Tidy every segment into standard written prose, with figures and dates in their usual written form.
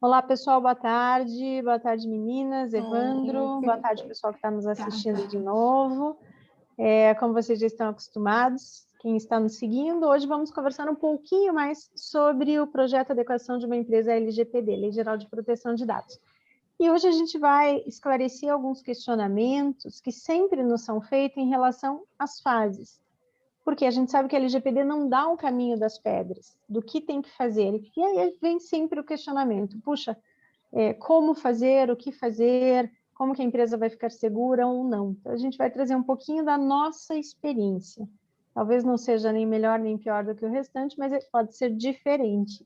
Olá, pessoal, boa tarde. Boa tarde, meninas. Oi. Evandro, boa tarde, pessoal que está nos assistindo de novo. Como vocês já estão acostumados, quem está nos seguindo, hoje vamos conversar um pouquinho mais sobre o projeto de adequação de uma empresa LGPD, Lei Geral de Proteção de Dados. E hoje a gente vai esclarecer alguns questionamentos que sempre nos são feitos em relação às fases. Porque a gente sabe que a LGPD não dá um caminho das pedras, do que tem que fazer. E aí vem sempre o questionamento, puxa, como fazer, o que fazer, como que a empresa vai ficar segura ou não. Então, a gente vai trazer um pouquinho da nossa experiência. Talvez não seja nem melhor nem pior do que o restante, mas pode ser diferente.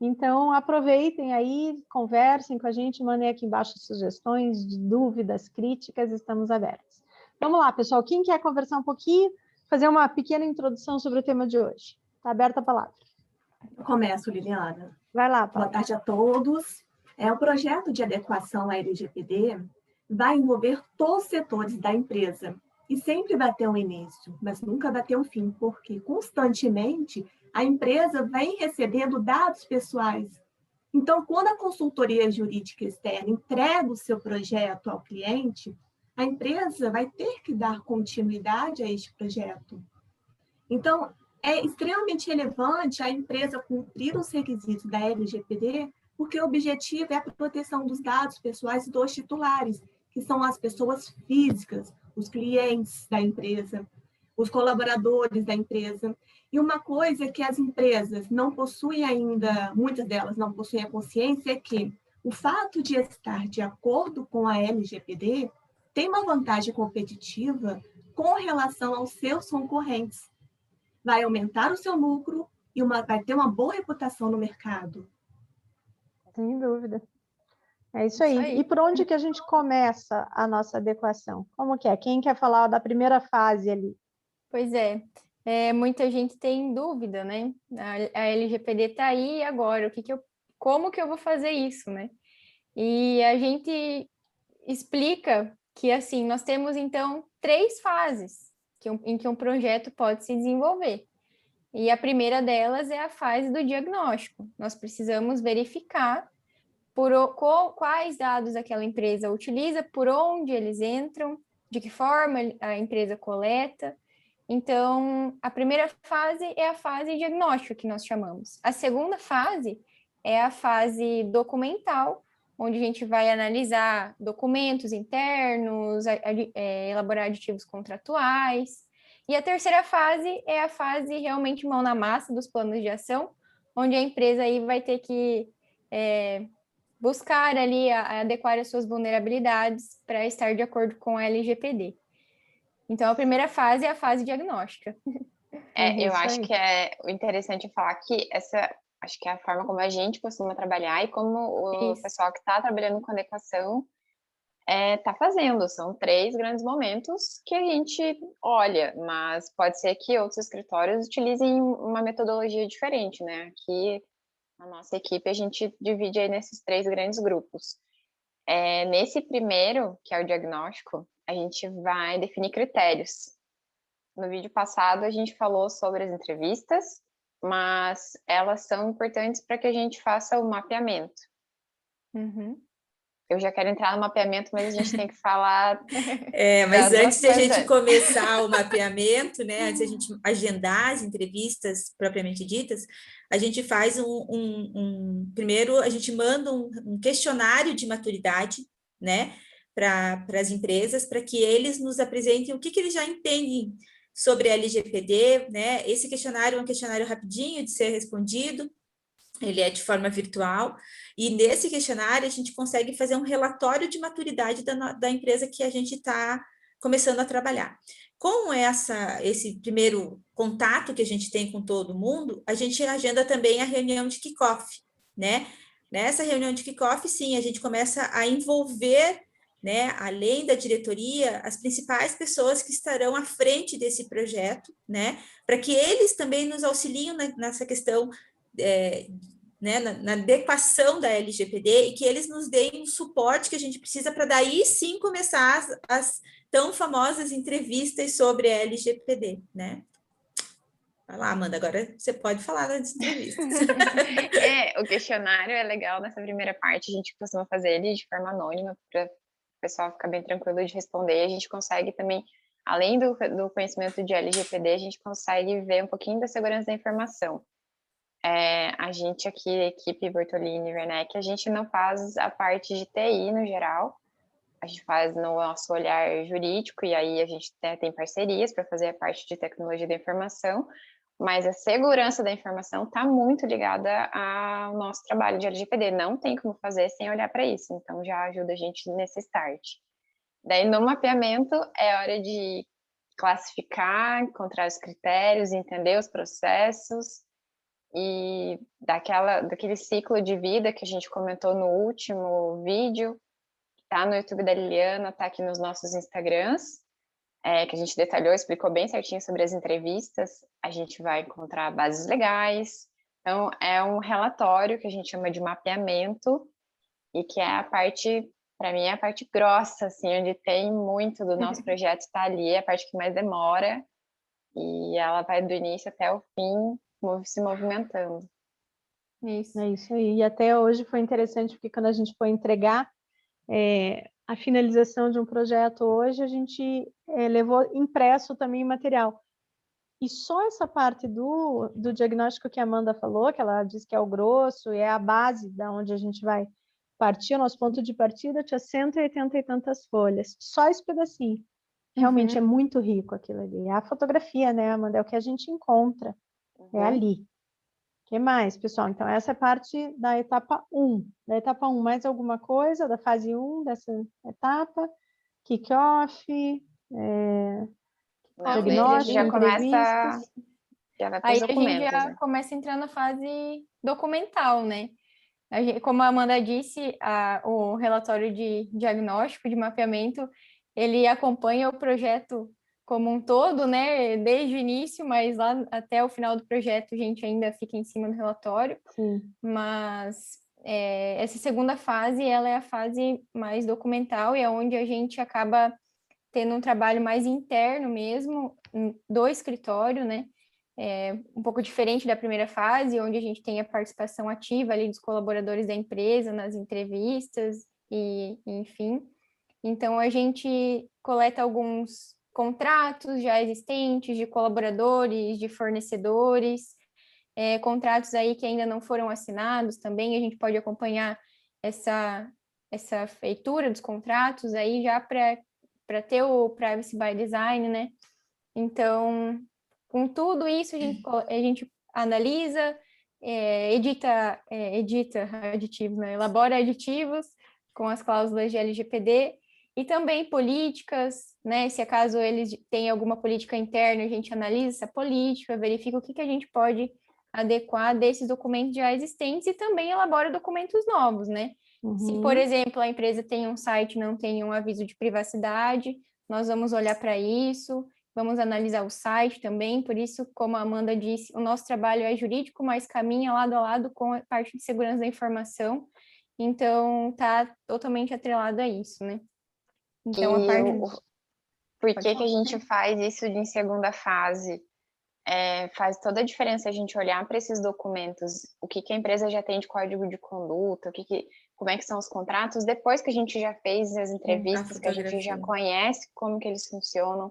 Então, aproveitem aí, conversem com a gente, mandem aqui embaixo sugestões, dúvidas, críticas, estamos abertos. Vamos lá, pessoal, quem quer conversar um pouquinho, fazer uma pequena introdução sobre o tema de hoje? Está aberta a palavra. Eu começo, Liliana. Vai lá, Boa Paulo. tarde a todos. O projeto de adequação à LGPD vai envolver todos os setores da empresa e sempre vai ter um início, mas nunca vai ter um fim, porque constantemente a empresa vem recebendo dados pessoais. Então, quando a consultoria jurídica externa entrega o seu projeto ao cliente, a empresa vai ter que dar continuidade a este projeto. Então, é extremamente relevante a empresa cumprir os requisitos da LGPD, porque o objetivo é a proteção dos dados pessoais dos titulares, que são as pessoas físicas, os clientes da empresa, os colaboradores da empresa. E uma coisa que as empresas não possuem ainda, muitas delas não possuem a consciência, é que o fato de estar de acordo com a LGPD tem uma vantagem competitiva com relação aos seus concorrentes. Vai aumentar o seu lucro e vai ter uma boa reputação no mercado. Sem dúvida. É isso aí. E por onde que a gente começa a nossa adequação? Como que é? Quem quer falar da primeira fase ali? Pois é, muita gente tem dúvida, né? A LGPD está aí agora, como que eu vou fazer isso, né? E a gente explica que, assim, nós temos, então, 3 fases em que um projeto pode se desenvolver. E a primeira delas é a fase do diagnóstico. Nós precisamos verificar quais dados aquela empresa utiliza, por onde eles entram, de que forma a empresa coleta. Então, a primeira fase é a fase diagnóstica, que nós chamamos. A segunda fase é a fase documental, onde a gente vai analisar documentos internos, elaborar aditivos contratuais. E a terceira fase é a fase realmente mão na massa dos planos de ação, onde a empresa aí vai ter que buscar ali adequar as suas vulnerabilidades para estar de acordo com a LGPD. Então, a primeira fase é a fase diagnóstica. Eu acho que o interessante é falar que acho que é a forma como a gente costuma trabalhar e como o pessoal que está trabalhando com adequação está fazendo. São 3 grandes momentos que a gente olha, mas pode ser que outros escritórios utilizem uma metodologia diferente, né? Aqui, na nossa equipe, a gente divide aí nesses 3 grandes grupos. Nesse primeiro, que é o diagnóstico, a gente vai definir critérios. No vídeo passado, a gente falou sobre as entrevistas, mas elas são importantes para que a gente faça o mapeamento. Uhum. Eu já quero entrar no mapeamento, mas a gente tem que falar... Mas antes de a gente começar o mapeamento, né, antes de a gente agendar as entrevistas propriamente ditas, a gente faz primeiro, a gente manda um questionário de maturidade, né, para as empresas, para que eles nos apresentem o que eles já entendem sobre a LGPD, né? Esse questionário é um questionário rapidinho de ser respondido, ele é de forma virtual, e nesse questionário a gente consegue fazer um relatório de maturidade da empresa que a gente está começando a trabalhar. Com esse primeiro contato que a gente tem com todo mundo, a gente agenda também a reunião de kickoff, né? Nessa reunião de kickoff, sim, a gente começa a envolver, né, além da diretoria, as principais pessoas que estarão à frente desse projeto, né, para que eles também nos auxiliem nessa questão, né, na adequação da LGPD, e que eles nos deem o suporte que a gente precisa para daí sim começar as tão famosas entrevistas sobre a LGPD, né? Vai lá, Amanda, agora você pode falar das entrevistas. O questionário é legal nessa primeira parte, a gente costuma fazer ele de forma anônima, para o pessoal ficar bem tranquilo de responder. A gente consegue também, além do conhecimento de LGPD, a gente consegue ver um pouquinho da segurança da informação. A gente aqui, a equipe Bertolini e Werneck, a gente não faz a parte de TI no geral, a gente faz no nosso olhar jurídico, e aí a gente tem parcerias para fazer a parte de tecnologia da informação, mas a segurança da informação está muito ligada ao nosso trabalho de LGPD, não tem como fazer sem olhar para isso, então já ajuda a gente nesse start. Daí, no mapeamento, é hora de classificar, encontrar os critérios, entender os processos, e daquele ciclo de vida que a gente comentou no último vídeo, tá no YouTube da Liliana, tá aqui nos nossos Instagrams, que a gente detalhou, explicou bem certinho sobre as entrevistas. A gente vai encontrar bases legais. Então, é um relatório que a gente chama de mapeamento, e que é a parte, para mim, é a parte grossa, assim, onde tem muito do nosso projeto está ali, é a parte que mais demora, e ela vai do início até o fim, se movimentando. Isso. É isso aí. E até hoje foi interessante, porque quando a gente foi entregar a finalização de um projeto hoje, a gente levou impresso também o material. E só essa parte do diagnóstico que a Amanda falou, que ela disse que é o grosso, e é a base da onde a gente vai partir, o nosso ponto de partida tinha 180 e tantas folhas. Só esse pedacinho. Realmente é muito rico aquilo ali. É a fotografia, né, Amanda? É o que a gente encontra. É ali. O que mais, pessoal? Então, essa é a parte da etapa 1. Da etapa 1, mais alguma coisa? Da fase 1 dessa etapa? Kick-off, diagnóstico, já entrevistas. Já vai para Aí os a documentos. gente já começa a entrar na fase documental, né? Como a Amanda disse, o relatório de diagnóstico, de mapeamento, ele acompanha o projeto como um todo, né? Desde o início, mas lá até o final do projeto a gente ainda fica em cima do relatório. Sim. Mas essa segunda fase, ela é a fase mais documental, e é onde a gente acaba tendo um trabalho mais interno mesmo, do escritório, né? Um pouco diferente da primeira fase, onde a gente tem a participação ativa ali dos colaboradores da empresa nas entrevistas e enfim. Então, a gente coleta alguns contratos já existentes de colaboradores, de fornecedores, contratos aí que ainda não foram assinados também, a gente pode acompanhar essa feitura dos contratos aí já para ter o Privacy by Design, né? Então, com tudo isso, a gente analisa, edita aditivos, né? Elabora aditivos com as cláusulas de LGPD, e também políticas, né? Se acaso eles têm alguma política interna, a gente analisa essa política, verifica o que a gente pode adequar desses documentos já existentes, e também elabora documentos novos, né? Se, por exemplo, a empresa tem um site e não tem um aviso de privacidade, nós vamos olhar para isso, vamos analisar o site também. Por isso, como a Amanda disse, o nosso trabalho é jurídico, mas caminha lado a lado com a parte de segurança da informação. Então, está totalmente atrelado a isso, né? Então, a parte... Por que a gente faz isso em segunda fase? Faz toda a diferença a gente olhar para esses documentos, o que a empresa já tem de código de conduta, como é que são os contratos, depois que a gente já fez as entrevistas, que a gente já conhece como que eles funcionam,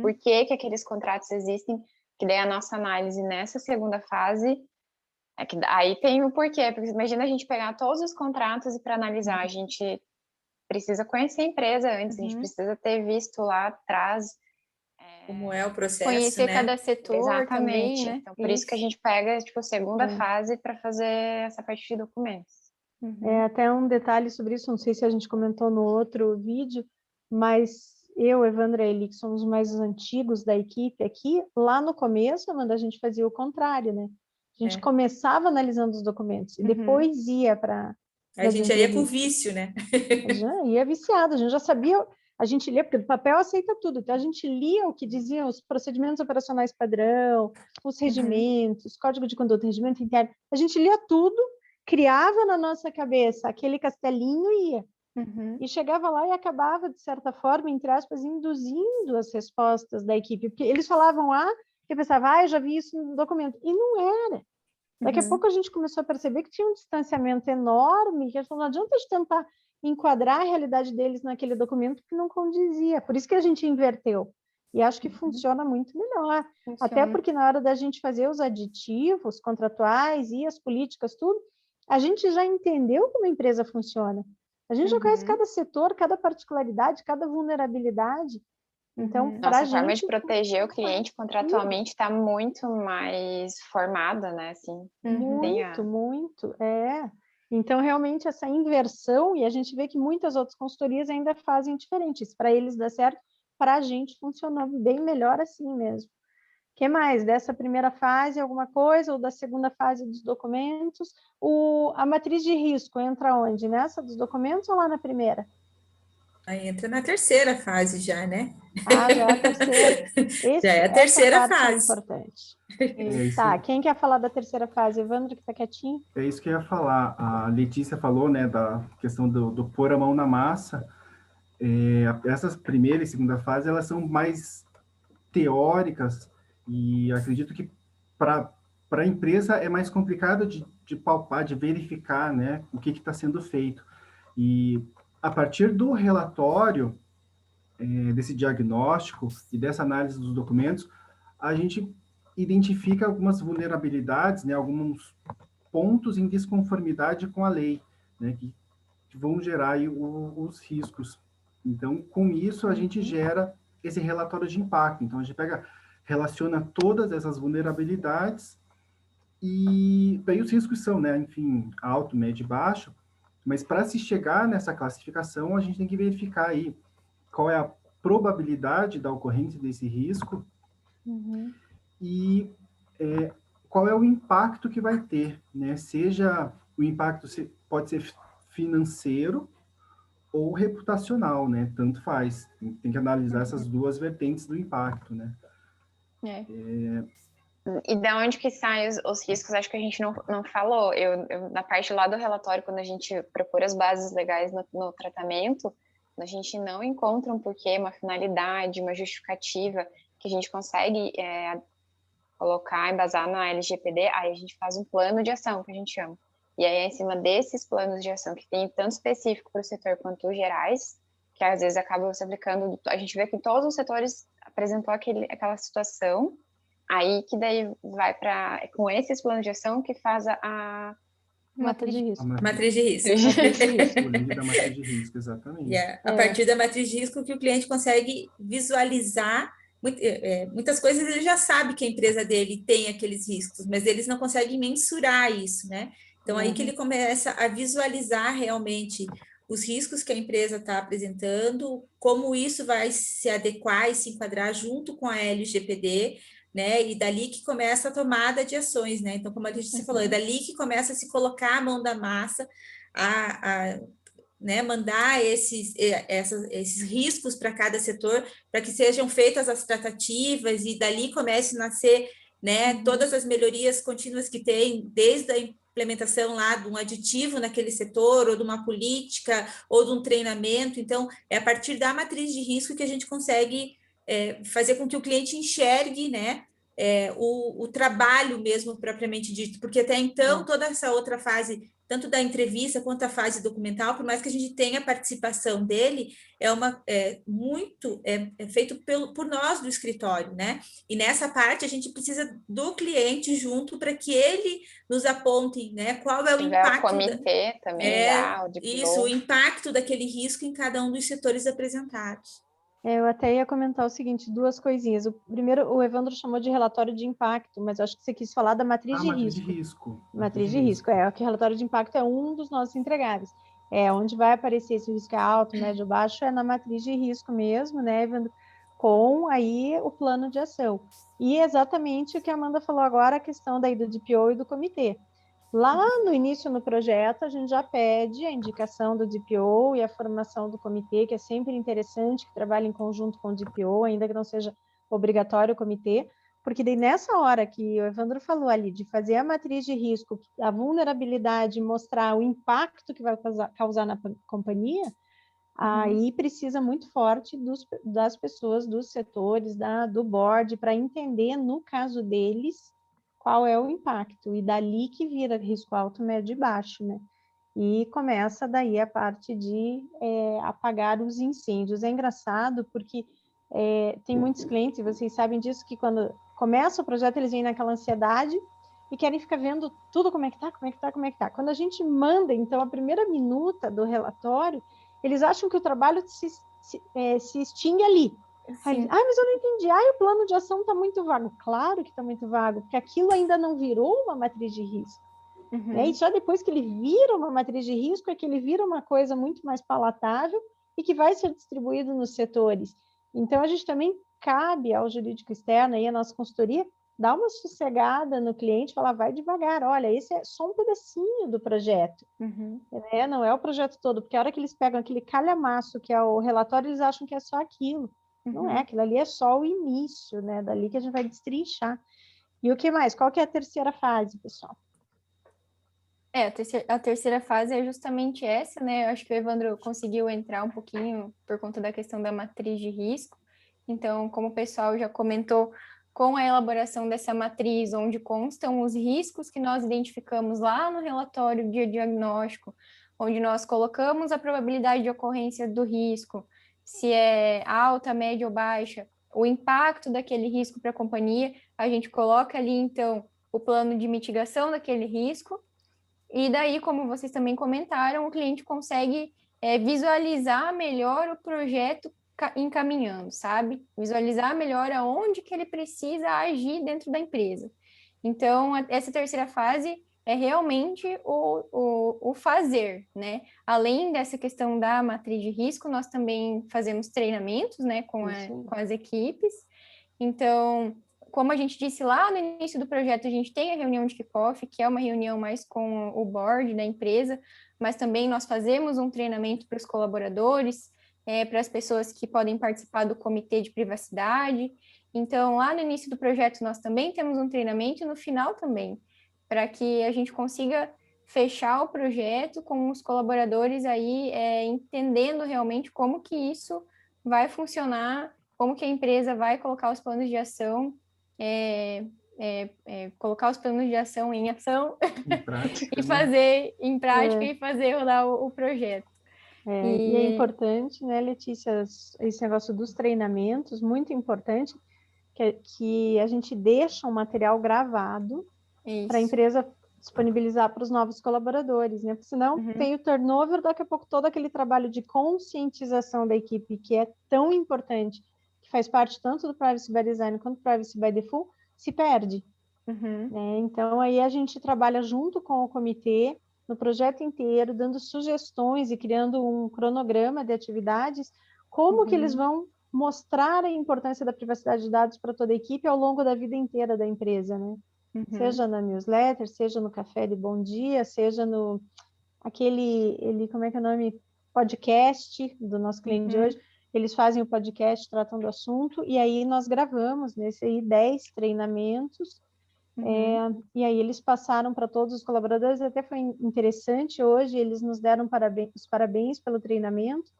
por que aqueles contratos existem, que daí a nossa análise nessa segunda fase, que aí tem o porquê, porque imagina a gente pegar todos os contratos e para analisar, a gente precisa conhecer a empresa antes, a gente precisa ter visto lá atrás como é o processo, conhecer, né? Cada setor. Exatamente. Também, né? Então, por isso que a gente pega, tipo, a segunda fase para fazer essa parte de documentos. Até um detalhe sobre isso, não sei se a gente comentou no outro vídeo, mas eu, Evandra e Eli, que somos mais os antigos da equipe aqui, lá no começo, Amanda, a gente fazia o contrário, né? A gente começava analisando os documentos e depois ia para... A gente ia por vício, né? Já ia viciado, a gente já sabia... A gente lia, porque o papel aceita tudo, então a gente lia o que diziam os procedimentos operacionais padrão, os regimentos, código de conduta, regimento interno, a gente lia tudo, criava na nossa cabeça aquele castelinho e ia. E chegava lá e acabava, de certa forma, entre aspas, induzindo as respostas da equipe, porque eles falavam A porque pensava, eu já vi isso no documento, e não era. Daqui a pouco a gente começou a perceber que tinha um distanciamento enorme, que a gente falou, não adianta a gente tentar enquadrar a realidade deles naquele documento que não condizia, por isso que a gente inverteu. E acho que funciona muito melhor. Até porque na hora da gente fazer os aditivos contratuais e as políticas, tudo, a gente já entendeu como a empresa funciona. A gente já conhece cada setor, cada particularidade, cada vulnerabilidade. Então, nossa forma de proteger o cliente contratualmente está muito mais formada, né? Assim, muito. Então, realmente, essa inversão, e a gente vê que muitas outras consultorias ainda fazem diferentes. Para eles dar certo, para a gente funcionou bem melhor assim mesmo. O que mais? Dessa primeira fase, alguma coisa? Ou da segunda fase dos documentos? A matriz de risco entra onde? Nessa dos documentos ou lá na primeira? Aí entra na terceira fase já, né? Já é a terceira. Já é a terceira fase. É importante. Tá, quem quer falar da terceira fase? Evandro, que está quietinho. É isso que eu ia falar. A Letícia falou, né, da questão do pôr a mão na massa. Essas primeira e segunda fase, elas são mais teóricas e acredito que para a empresa é mais complicado de palpar, de verificar, né, o que está sendo feito. E a partir do relatório, desse diagnóstico e dessa análise dos documentos, a gente identifica algumas vulnerabilidades, né, alguns pontos em desconformidade com a lei, né, que vão gerar aí os riscos. Então, com isso, a gente gera esse relatório de impacto. Então, a gente relaciona todas essas vulnerabilidades e daí os riscos são, né, enfim, alto, médio e baixo, mas para se chegar nessa classificação, a gente tem que verificar aí qual é a probabilidade da ocorrência desse risco e qual é o impacto que vai ter, né? Seja o impacto pode ser financeiro ou reputacional, né? Tanto faz. Tem que analisar essas duas vertentes do impacto, né? E da onde que saem os riscos? Acho que a gente não falou. Na parte lá do relatório, quando a gente procura as bases legais no tratamento, a gente não encontra um porquê, uma finalidade, uma justificativa que a gente consegue colocar, embasar na LGPD, aí a gente faz um plano de ação, que a gente chama. E aí, em cima desses planos de ação, que tem tanto específico para o setor quanto os gerais, que às vezes acabam se aplicando, a gente vê que todos os setores apresentou aquela situação, aí que daí vai para, com esses planos de ação, que faz a matriz de risco. Matriz de risco. O link da matriz de risco, exatamente. A partir da matriz de risco que o cliente consegue visualizar, muitas coisas ele já sabe que a empresa dele tem aqueles riscos, mas eles não conseguem mensurar isso, né? Então, aí que ele começa a visualizar realmente os riscos que a empresa está apresentando, como isso vai se adequar e se enquadrar junto com a LGPD, né? E dali que começa a tomada de ações, né? Então, como a gente falou, é dali que começa a se colocar a mão da massa, né, mandar esses riscos para cada setor, para que sejam feitas as tratativas e dali comece a nascer, né, todas as melhorias contínuas que tem, desde a implementação lá de um aditivo naquele setor, ou de uma política, ou de um treinamento. Então, é a partir da matriz de risco que a gente consegue fazer com que o cliente enxergue, né, o trabalho mesmo propriamente dito, porque até então toda essa outra fase, tanto da entrevista quanto a fase documental, por mais que a gente tenha a participação dele, é feito por nós do escritório, né? E nessa parte a gente precisa do cliente junto para que ele nos aponte, né? Qual é o impacto. O comitê também dá, o impacto daquele risco em cada um dos setores apresentados. Eu até ia comentar o seguinte, duas coisinhas. O primeiro, o Evandro chamou de relatório de impacto, mas eu acho que você quis falar da matriz de risco. Matriz de risco, que o relatório de impacto é um dos nossos entregáveis. Onde vai aparecer se o risco é alto, médio ou baixo, é na matriz de risco mesmo, né, Evandro? Com aí o plano de ação. E exatamente o que a Amanda falou agora, a questão daí do DPO e do comitê. Lá no início no projeto, a gente já pede a indicação do DPO e a formação do comitê, que é sempre interessante, que trabalhe em conjunto com o DPO, ainda que não seja obrigatório o comitê, porque daí nessa hora que o Evandro falou ali, de fazer a matriz de risco, a vulnerabilidade, mostrar o impacto que vai causar na companhia, Aí precisa muito forte das pessoas, dos setores, do board, para entender, no caso deles, qual é o impacto. E dali que vira risco alto, médio e baixo, né? E começa daí a parte de apagar os incêndios. É engraçado porque tem muitos clientes, e vocês sabem disso, que quando começa o projeto, eles vêm naquela ansiedade e querem ficar vendo tudo como é que tá. Quando a gente manda, então, a primeira minuta do relatório, eles acham que o trabalho se extingue ali. Aí eles, mas eu não entendi. O plano de ação está muito vago. Claro que está muito vago, porque aquilo ainda não virou uma matriz de risco. Né? E só depois que ele vira uma matriz de risco é que ele vira uma coisa muito mais palatável e que vai ser distribuído nos setores. Então, a gente também cabe ao jurídico externo, aí a nossa consultoria, dar uma sossegada no cliente, falar, vai devagar, olha, esse é só um pedacinho do projeto, né? Não é o projeto todo, porque a hora que eles pegam aquele calhamaço que é o relatório, eles acham que é só aquilo. Não é, aquilo ali é só o início, né? Dali que a gente vai destrinchar. E o que mais? Qual que é a terceira fase, pessoal? A terceira fase é justamente essa, né? Eu acho que o Evandro conseguiu entrar um pouquinho por conta da questão da matriz de risco. Então, como o pessoal já comentou, com a elaboração dessa matriz, onde constam os riscos que nós identificamos lá no relatório de diagnóstico, onde nós colocamos a probabilidade de ocorrência do risco, se é alta, média ou baixa, o impacto daquele risco para a companhia, a gente coloca ali, então, o plano de mitigação daquele risco. E daí, como vocês também comentaram, o cliente consegue visualizar melhor o projeto encaminhando, sabe? Visualizar melhor aonde que ele precisa agir dentro da empresa. Então, essa terceira fase é realmente o fazer, né? Além dessa questão da matriz de risco, nós também fazemos treinamentos, né, com as equipes. Então, como a gente disse lá no início do projeto, a gente tem a reunião de kickoff, que é uma reunião mais com o board da empresa, mas também nós fazemos um treinamento para os colaboradores, para as pessoas que podem participar do comitê de privacidade. Então, lá no início do projeto, nós também temos um treinamento e no final também, para que a gente consiga fechar o projeto com os colaboradores aí entendendo realmente como que isso vai funcionar, como que a empresa vai colocar os planos de ação, colocar os planos de ação em ação e fazer em prática e fazer rodar o projeto. E é importante, né, Letícia, esse negócio dos treinamentos, muito importante, que a gente deixa um material gravado para a empresa disponibilizar para os novos colaboradores, né? Porque senão tem o turnover, daqui a pouco todo aquele trabalho de conscientização da equipe, que é tão importante, que faz parte tanto do Privacy by Design quanto do Privacy by Default, se perde. Né? Então, aí a gente trabalha junto com o comitê, no projeto inteiro, dando sugestões e criando um cronograma de atividades, como que eles vão mostrar a importância da privacidade de dados para toda a equipe ao longo da vida inteira da empresa, né? Seja na newsletter, seja no café de bom dia, seja no como é que é o nome? Podcast do nosso cliente de hoje. Eles fazem o podcast tratando do assunto, e aí nós gravamos nesse aí 10 treinamentos, e aí eles passaram para todos os colaboradores, até foi interessante hoje, eles nos deram os parabéns pelo treinamento,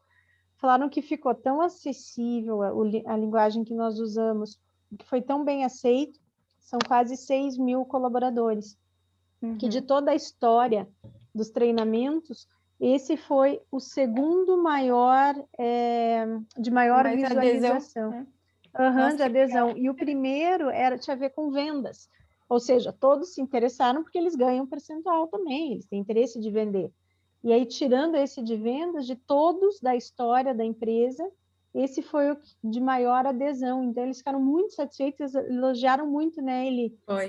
falaram que ficou tão acessível a linguagem que nós usamos, que foi tão bem aceito, são quase 6 mil colaboradores, que de toda a história dos treinamentos, esse foi o segundo maior, de maior visualização. De adesão. E o primeiro tinha a ver com vendas, ou seja, todos se interessaram porque eles ganham percentual também, eles têm interesse de vender. E aí, tirando esse de vendas, de todos da história da empresa, esse foi o de maior adesão. Então, eles ficaram muito satisfeitos, elogiaram muito, né,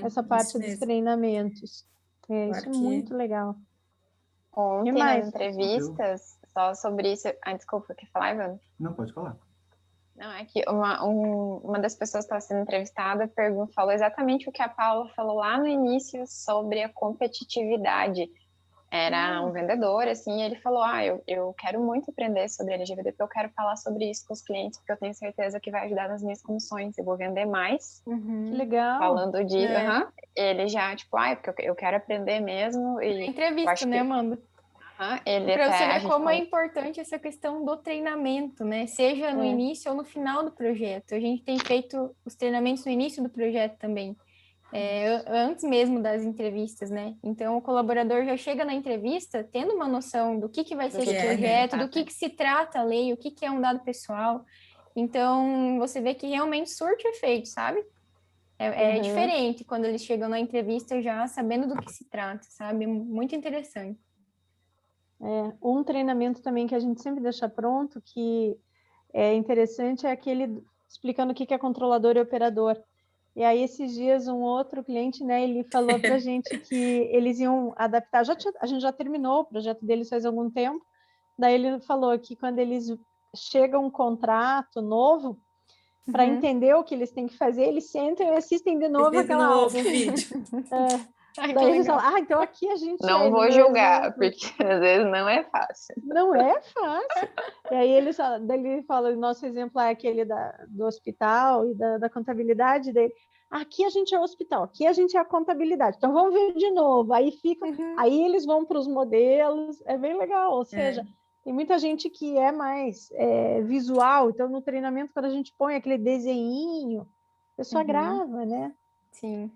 essa parte dos treinamentos. Isso é muito legal. Ontem, nas entrevistas, só sobre isso... desculpa, quer falar, Ivan? Não, pode falar. Não, é que uma das pessoas que estava sendo entrevistada falou exatamente o que a Paula falou lá no início sobre a competitividade. Era um vendedor, assim, e ele falou, eu quero muito aprender sobre LGPD, porque eu quero falar sobre isso com os clientes, porque eu tenho certeza que vai ajudar nas minhas comissões, eu vou vender mais. Que legal. Falando disso, ele já, porque eu quero aprender mesmo. E entrevista, né, Amanda? Para você ver como é importante essa questão do treinamento, né? Seja no início ou no final do projeto. A gente tem feito os treinamentos no início do projeto também, antes mesmo das entrevistas, né? Então, o colaborador já chega na entrevista tendo uma noção do que vai ser esse projeto, do que se trata a lei, o que é um dado pessoal. Então, você vê que realmente surte efeito, sabe? É diferente quando eles chegam na entrevista já sabendo do que se trata, sabe? Muito interessante. Um treinamento também que a gente sempre deixa pronto, que é interessante, é aquele explicando o que é controlador e operador. E aí, esses dias, um outro cliente, né, ele falou para a gente que eles iam adaptar, a gente já terminou o projeto deles faz algum tempo, daí ele falou que quando eles chegam um contrato novo, para entender o que eles têm que fazer, eles sentam e assistem de novo aquela aula. Vídeo. Daí eles falam, então aqui a gente... Não vou julgar, porque às vezes não é fácil. Não é fácil. E aí ele fala, o nosso exemplo é aquele do hospital e da contabilidade dele. Aqui a gente é o hospital, aqui a gente é a contabilidade. Então vamos ver de novo. Aí aí eles vão para os modelos, é bem legal. Ou seja, tem muita gente que é mais visual, então no treinamento, quando a gente põe aquele desenhinho, a pessoa grava, né? Sim.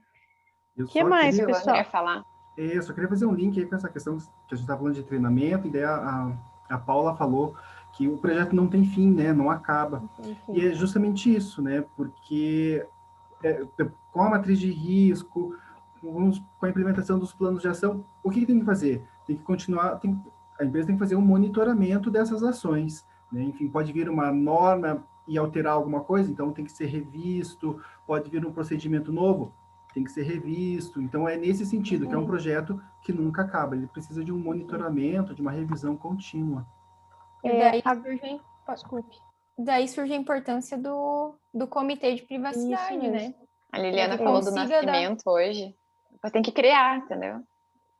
O que mais, pessoal? Falar? Eu só queria fazer um link aí com essa questão que a gente está falando de treinamento, e daí a Paula falou que o projeto não tem fim, né? Não acaba. E é justamente isso, né? Porque com a matriz de risco, com a implementação dos planos de ação, o que tem que fazer? Tem que continuar, a empresa tem que fazer um monitoramento dessas ações, né? Enfim, pode vir uma norma e alterar alguma coisa, então tem que ser revisto, pode vir um procedimento novo, tem que ser revisto. Então, é nesse sentido, que é um projeto que nunca acaba. Ele precisa de um monitoramento, de uma revisão contínua. Daí surge a importância do comitê de privacidade, né? A Liliana falou do nascimento hoje. Depois tem que criar, entendeu?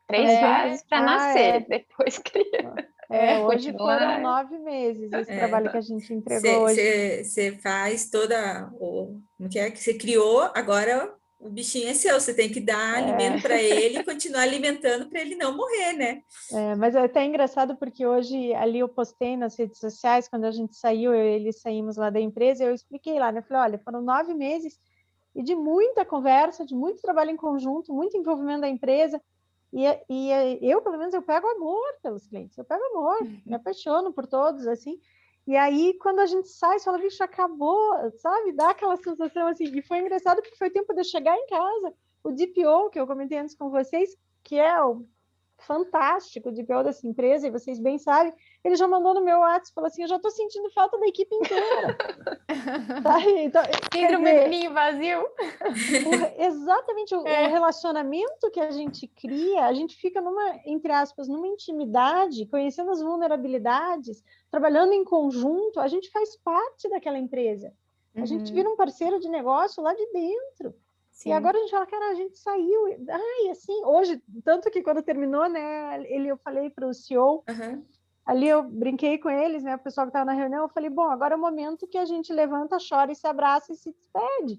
3 fases para nascer, depois cria. Hoje foram 9 meses esse trabalho que a gente entregou hoje. Você faz toda... Como que é que você criou, agora... O bichinho é seu, você tem que dar alimento para ele e continuar alimentando para ele não morrer, né? Mas é até engraçado porque hoje ali eu postei nas redes sociais, quando a gente saiu, eu e ele saímos lá da empresa, eu expliquei lá, né? Eu falei, olha, foram 9 meses e de muita conversa, de muito trabalho em conjunto, muito envolvimento da empresa, e eu, pelo menos, eu pego amor pelos clientes, eu pego amor, me apaixono por todos, assim. E aí, quando a gente sai, você fala, bicho, acabou, sabe? Dá aquela sensação assim. E foi engraçado porque foi tempo de eu chegar em casa. O DPO, que eu comentei antes com vocês, que é o fantástico DPO dessa empresa, e vocês bem sabem, ele já mandou no meu WhatsApp, falou assim, eu já estou sentindo falta da equipe inteira. Então, síndrome vazio. Exatamente, o relacionamento que a gente cria, a gente fica entre aspas, numa intimidade, conhecendo as vulnerabilidades, trabalhando em conjunto, a gente faz parte daquela empresa. A gente vira um parceiro de negócio lá de dentro. Sim. E agora a gente fala, cara, a gente saiu. Assim, hoje, tanto que quando terminou, né, eu falei para o CEO, ali eu brinquei com eles, né, o pessoal que estava na reunião, eu falei, bom, agora é o momento que a gente levanta, chora e se abraça e se despede.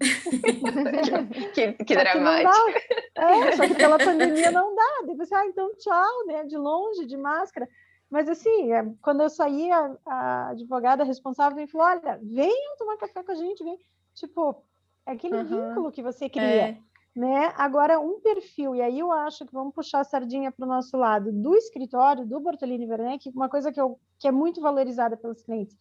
que dramático. Só que pela pandemia não dá. Depois, então tchau, né, de longe, de máscara. Mas assim, quando eu saí, a advogada responsável me falou, olha, venham tomar café com a gente, vem. Tipo, é aquele vínculo que você cria. Né? Agora, um perfil, e aí eu acho que vamos puxar a sardinha para o nosso lado, do escritório, do Bortolini Werneck, uma coisa que é muito valorizada pelos clientes.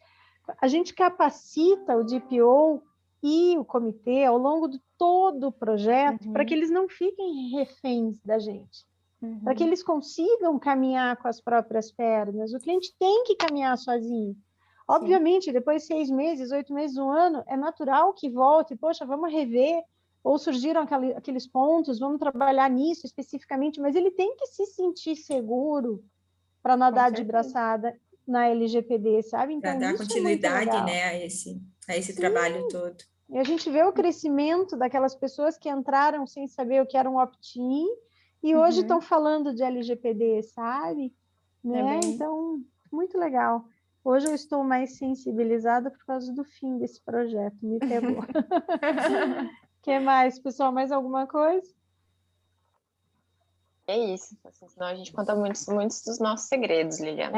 A gente capacita o DPO e o comitê ao longo de todo o projeto para que eles não fiquem reféns da gente, para que eles consigam caminhar com as próprias pernas. O cliente tem que caminhar sozinho. Obviamente, depois de 6 meses, 8 meses, 1 ano, é natural que volte, poxa, vamos rever, ou surgiram aqueles pontos, vamos trabalhar nisso especificamente, mas ele tem que se sentir seguro para nadar de braçada na LGPD, sabe? Então, para dar isso continuidade, é né, a esse trabalho todo. E a gente vê o crescimento daquelas pessoas que entraram sem saber o que era um opt-in e hoje estão falando de LGPD, sabe? Né? Então, muito legal. Hoje eu estou mais sensibilizada por causa do fim desse projeto, me pegou. O que mais, pessoal? Mais alguma coisa? É isso, assim, senão a gente conta muitos dos nossos segredos, Liliana.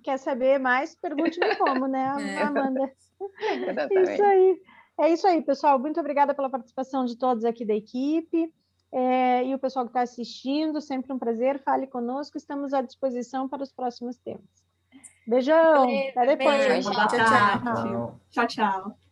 Quer saber mais? Pergunte-me como, né, Amanda? Exatamente. Isso aí. É isso aí, pessoal. Muito obrigada pela participação de todos aqui da equipe. E o pessoal que está assistindo, sempre um prazer. Fale conosco, estamos à disposição para os próximos temas. Beijão, até depois. Beijo. Boa tarde. Tchau, tchau.